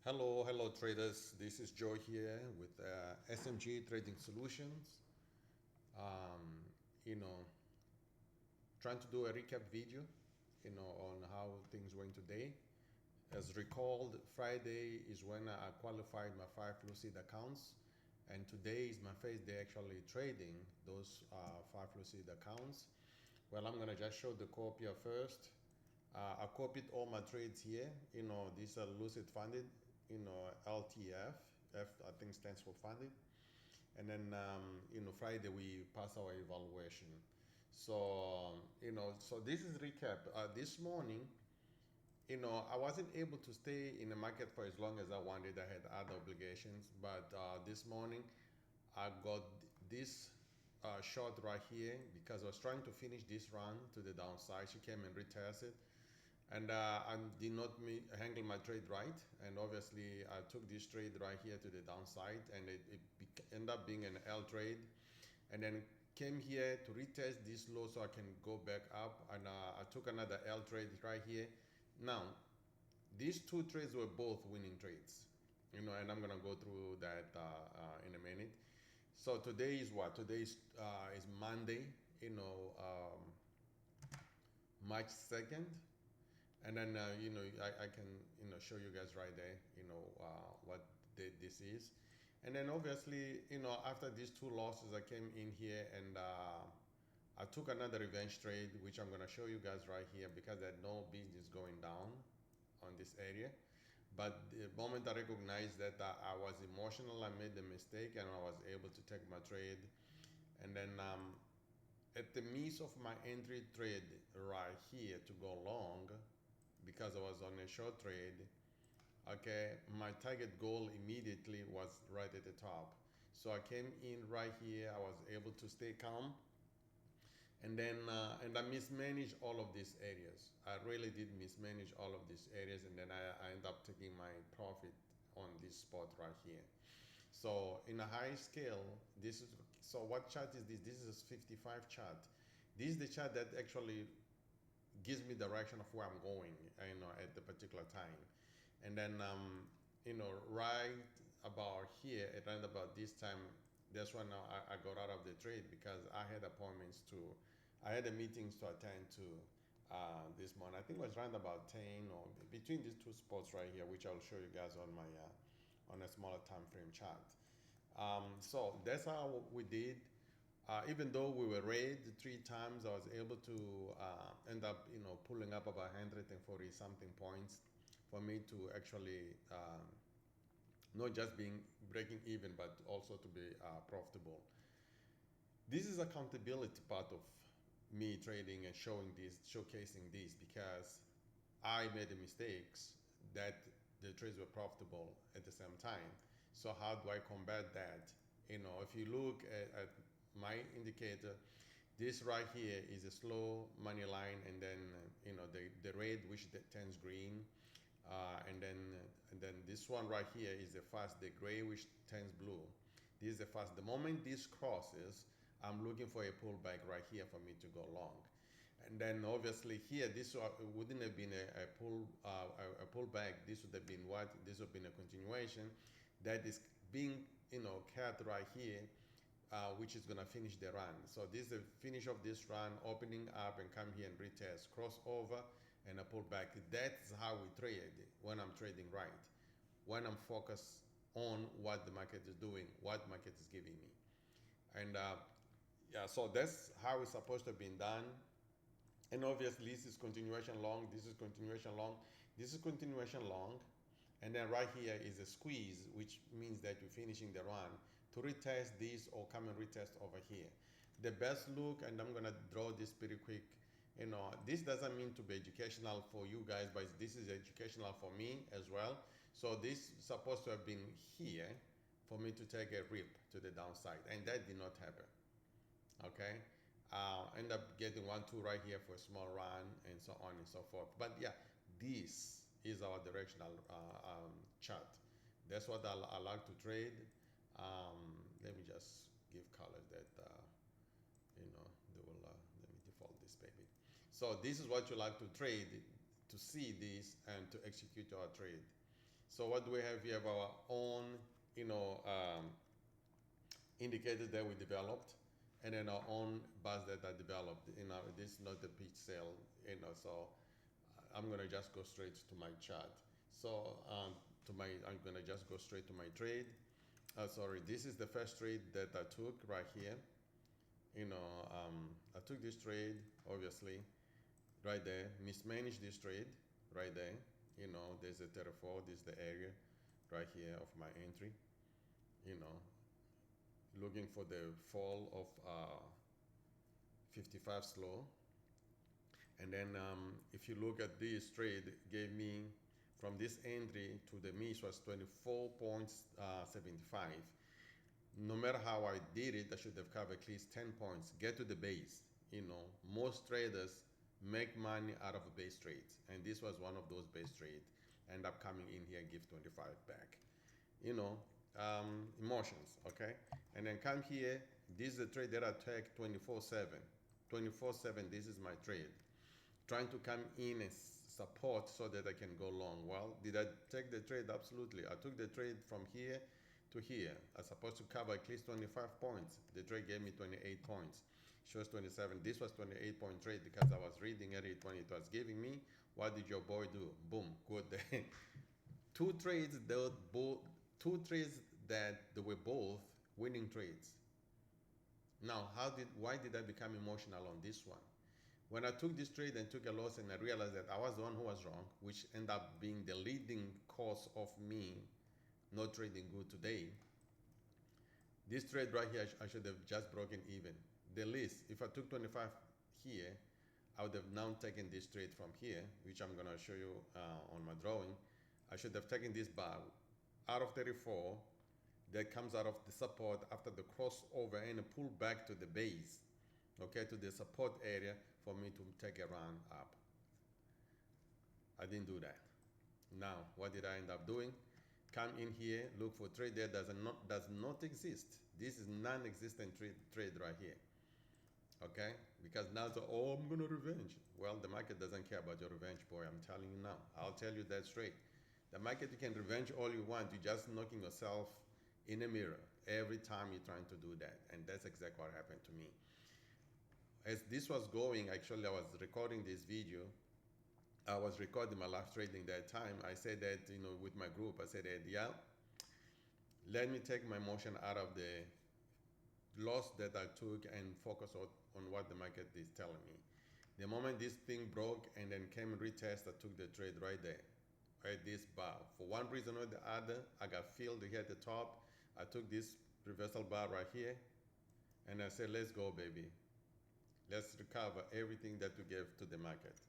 Hello traders. This is Joe here with SMG Trading Solutions. Um, you know, Trying to do a recap video, on how things went today. As recalled, Friday is when I qualified my 5 Lucid accounts, and today is my first day actually trading those 5 Lucid accounts. Well, I'm gonna just show the copier first. I copied all my trades here. These are Lucid funded, LTF. F I think stands for funded. And then, Friday we pass our evaluation. So this is recap. This morning, I wasn't able to stay in the market for as long as I wanted. I had other obligations, but this morning I got this short right here because I was trying to finish this run to the downside. She came and retested, and I did not handle my trade right. And obviously, I took this trade right here to the downside, and it ended up being an L trade, and then came here to retest this low so I can go back up, and I took another L trade right here. Now, these two trades were both winning trades, and I'm gonna go through that in a minute. So today is what? Today is Monday, March 2nd. And then, I can, show you guys right there, what this is. And then obviously, after these two losses, I came in here and I took another revenge trade, which I'm going to show you guys right here because I had no business going down on this area. But the moment I recognized that I was emotional, I made the mistake and I was able to take my trade. And then at the midst of my entry trade right here to go long, because I was on a short trade, okay, my target goal immediately was right at the top. So I came in right here, I was able to stay calm, and then and I mismanaged all of these areas. I really did mismanage all of these areas, and then I end up taking my profit on this spot right here. So in a high scale, so what chart is this? This is a 55 chart. This is the chart that actually gives me direction of where I'm going, at the particular time. And then, right about here, around about this time, that's when I got out of the trade because I had I had a meetings to attend to this morning. I think it was around about 10 or between these two spots right here, which I'll show you guys on my on a smaller time frame chart. So that's how we did. Even though we were raid 3 times, I was able to end up, pulling up about 140 something points for me to actually not just being breaking even, but also to be profitable. This is accountability part of me trading and showcasing this because I made the mistakes that the trades were profitable at the same time. So how do I combat that? If you look at my indicator, this right here is a slow money line, and then the red which turns green, and then this one right here is the fast, the gray which turns blue. This is the fast. The moment this crosses, I'm looking for a pullback right here for me to go long. And then obviously here, this wouldn't have been a pullback. This would have been what? This would have been a continuation that is being cut right here, which is going to finish the run. So this is the finish of this run, opening up and come here and retest, crossover, and a pullback. That's how we trade when I'm trading right. When I'm focused on what the market is doing, what market is giving me. And yeah, so that's how it's supposed to have been done. And obviously this is continuation long, this is continuation long, this is continuation long. And then right here is a squeeze, which means that you're finishing the run to retest this or come and retest over here. The best look, and I'm gonna draw this pretty quick, this doesn't mean to be educational for you guys, but this is educational for me as well. So this is supposed to have been here for me to take a rip to the downside, and that did not happen. Okay, end up getting 1 2 right here for a small run and so on and so forth. But yeah, this is our directional chart. That's what I like to trade. Let me just give colors that they will let me default this baby. So this is what you like to trade, to see this and to execute your trade. So what do we have? We have our own, you know, indicators that we developed, and then our own bars that are developed. This is not the pitch sale, so I'm gonna just go straight to my chart. So I'm gonna just go straight to my trade. Sorry, this is the first trade that I took right here. I took this trade, obviously, right there. Mismanaged this trade, right there. There's a 34. This is the area, right here of my entry. You know, looking for the fall of 55 slow. And then if you look at this trade, gave me from this entry to the miss was 24.75. No matter how I did it, I should have covered at least 10 points. Get to the base. Most traders make money out of base trades, and this was one of those base trades. End up coming in here, give 25 back. You know, Emotions, okay? And then come here. This is a trade that I take 24/7. 24/7. This is my trade. Trying to come in and support so that I can go long. Well, did I take the trade? Absolutely. I took the trade from here to here. I was supposed to cover at least 25 points. The trade gave me 28 points. Shows 27. This was 28-point trade because I was reading at it when it was giving me. What did your boy do? Boom, good. two trades. They were both two trades that they were both winning trades. Now, why did I become emotional on this one? When I took this trade and took a loss, and I realized that I was the one who was wrong, which ended up being the leading cause of me not trading good today. This trade right here, I should have just broken even. The least, if I took 25 here, I would have now taken this trade from here, which I'm going to show you on my drawing. I should have taken this bar out of 34 that comes out of the support after the crossover and pull back to the base, okay, to the support area for me to take a run up. I didn't do that. Now, what did I end up doing? Come in here, look for trade that does not exist. This is non-existent trade right here. Okay? Because now, I'm going to revenge. Well, the market doesn't care about your revenge, boy. I'm telling you now. I'll tell you that straight. The market, you can revenge all you want. You're just knocking yourself in a mirror every time you're trying to do that. And that's exactly what happened to me. As this was going, actually, I was recording this video. I was recording my live trading that time. I said that, with my group, I said that, yeah, let me take my emotion out of the loss that I took and focus on what the market is telling me. The moment this thing broke and then came and retest, I took the trade right there, right this bar. For one reason or the other, I got filled here at the top. I took this reversal bar right here, and I said, let's go, baby. Let's recover everything that we gave to the market.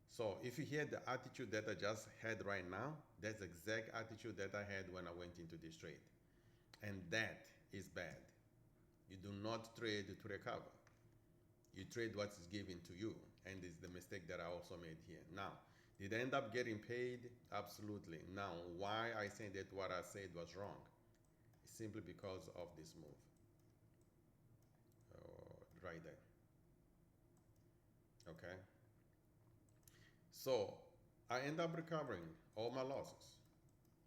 So if you hear the attitude that I just had right now, that's the exact attitude that I had when I went into this trade. And that is bad. You do not trade to recover. You trade what is given to you. And it's the mistake that I also made here. Now, did I end up getting paid? Absolutely. Now, why I say that what I said was wrong? It's simply because of this move. Right there. Okay? So I end up recovering all my losses,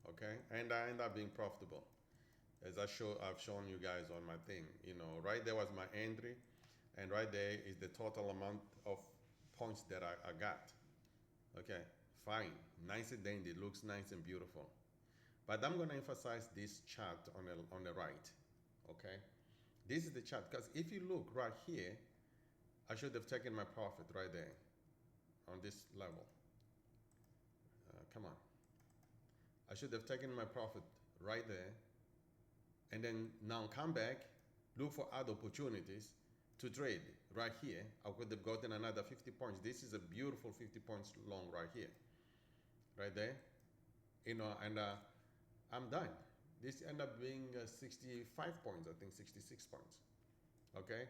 okay, and I end up being profitable, as I've shown you guys on my thing. Right there was my entry, and right there is the total amount of points that I got. Okay, fine, nice and dandy, looks nice and beautiful. But I'm gonna emphasize this chart on the right. Okay, this is the chart because if you look right here, I should have taken my profit right there on this level. Come on. I should have taken my profit right there and then now come back, look for other opportunities to trade right here. I could have gotten another 50 points. This is a beautiful 50 points long right here, right there. And I'm done. This ended up being 65 points, I think 66 points. Okay?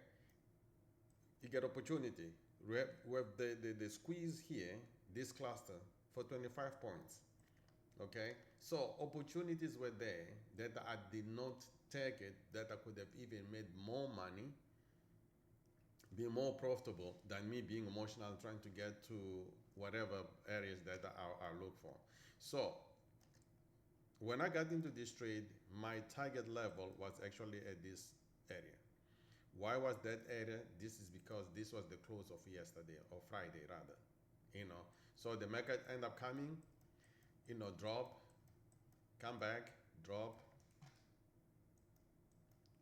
You get opportunity. We have the squeeze here, this cluster, for 25 points. Okay? So opportunities were there that I did not take it, that I could have even made more money, be more profitable than me being emotional, trying to get to whatever areas that I look for. So when I got into this trade, my target level was actually at this area. Why was that area? This is because this was the close of yesterday or Friday rather. You know, so the market end up coming, drop, come back, drop.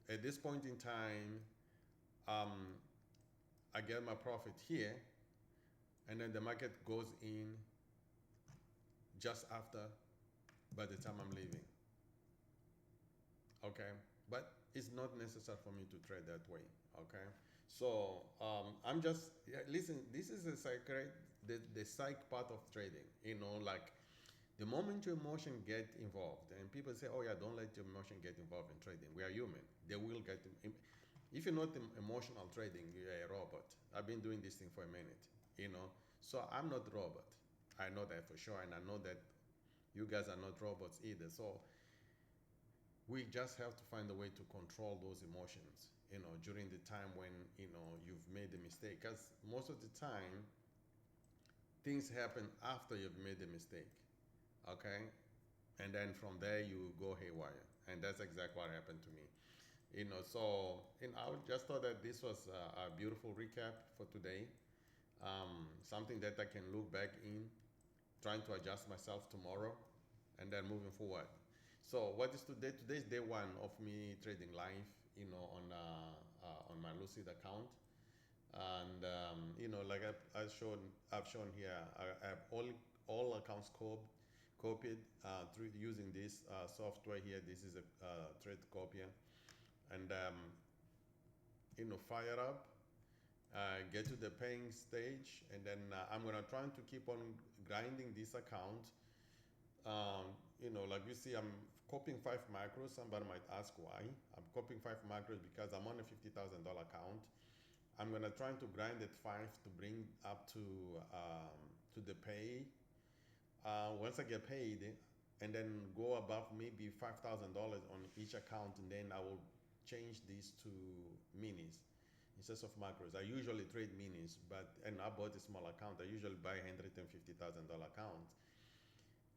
At this point in time, um, I get my profit here, and then the market goes in just after, by the time I'm leaving. Okay, but it's not necessary for me to trade that way. Okay, so I'm just listen. This is the psych part of trading. Like the moment your emotion get involved, and people say, "Oh yeah, don't let your emotion get involved in trading." We are human. They will get. If you're not emotional trading, you're a robot. I've been doing this thing for a minute. So I'm not a robot. I know that for sure, and I know that you guys are not robots either. So we just have to find a way to control those emotions, during the time when, you've made a mistake. Because most of the time, things happen after you've made the mistake, okay? And then from there, you go haywire. And that's exactly what happened to me. So I just thought that this was a beautiful recap for today. Something that I can look back in, trying to adjust myself tomorrow, and then moving forward. So what is today? Today is day one of me trading live, on my Lucid account, and like I've shown here, I have all accounts copied through using this software here. This is a trade copier, and fire up, get to the paying stage, and then I'm gonna try to keep on grinding this account. Like you see, I'm copying 5 macros. Somebody might ask why. I'm copying 5 macros because I'm on a $50,000 account. I'm gonna try to grind at 5 to bring up to the pay. Once I get paid, and then go above maybe $5,000 on each account, and then I will change these to minis instead of macros. I usually trade minis, and I bought a small account. I usually buy $150,000 account.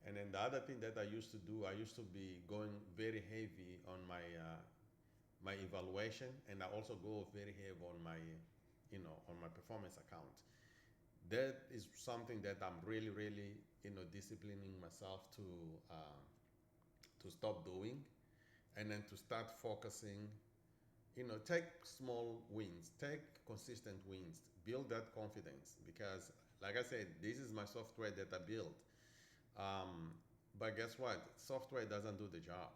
And then the other thing that I used to do, I used to be going very heavy on my evaluation, and I also go very heavy on my performance account. That is something that I'm really, really, disciplining myself to stop doing, and then to start focusing. Take small wins, take consistent wins, build that confidence. Because, like I said, this is my software that I built. But guess what? Software doesn't do the job.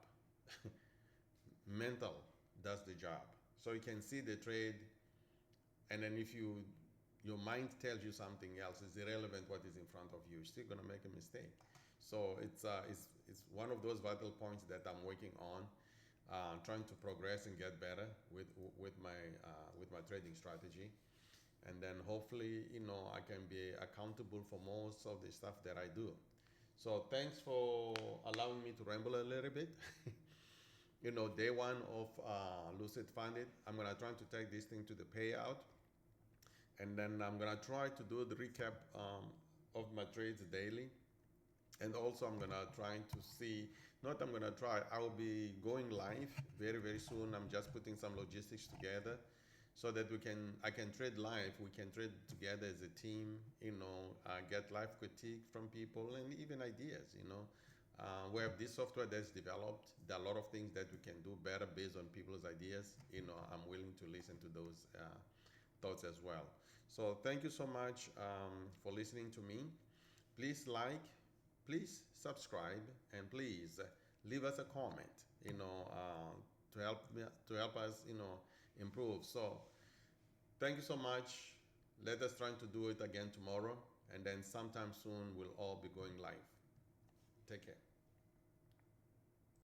Mental does the job. So you can see the trade, and then if your mind tells you something else, it's irrelevant what is in front of you. You're still gonna make a mistake. So it's one of those vital points that I'm working on, trying to progress and get better with my trading strategy, and then hopefully I can be accountable for most of the stuff that I do. So thanks for allowing me to ramble a little bit. Day one of Lucid Funded, I'm gonna try to take this thing to the payout, and then I'm gonna try to do the recap of my trades daily, and also I'm gonna try to see. Not I'm gonna try. I will be going live very, very soon. I'm just putting some logistics together, so that I can trade live. We can trade together as a team. Get live critique from people and even ideas. We have this software that's developed. There are a lot of things that we can do better based on people's ideas. I'm willing to listen to those thoughts as well. So thank you so much for listening to me. Please like, please subscribe, and please leave us a comment. To help us, improve. So thank you so much. Let us try to do it again tomorrow, and then sometime soon we'll all be going live. Take care.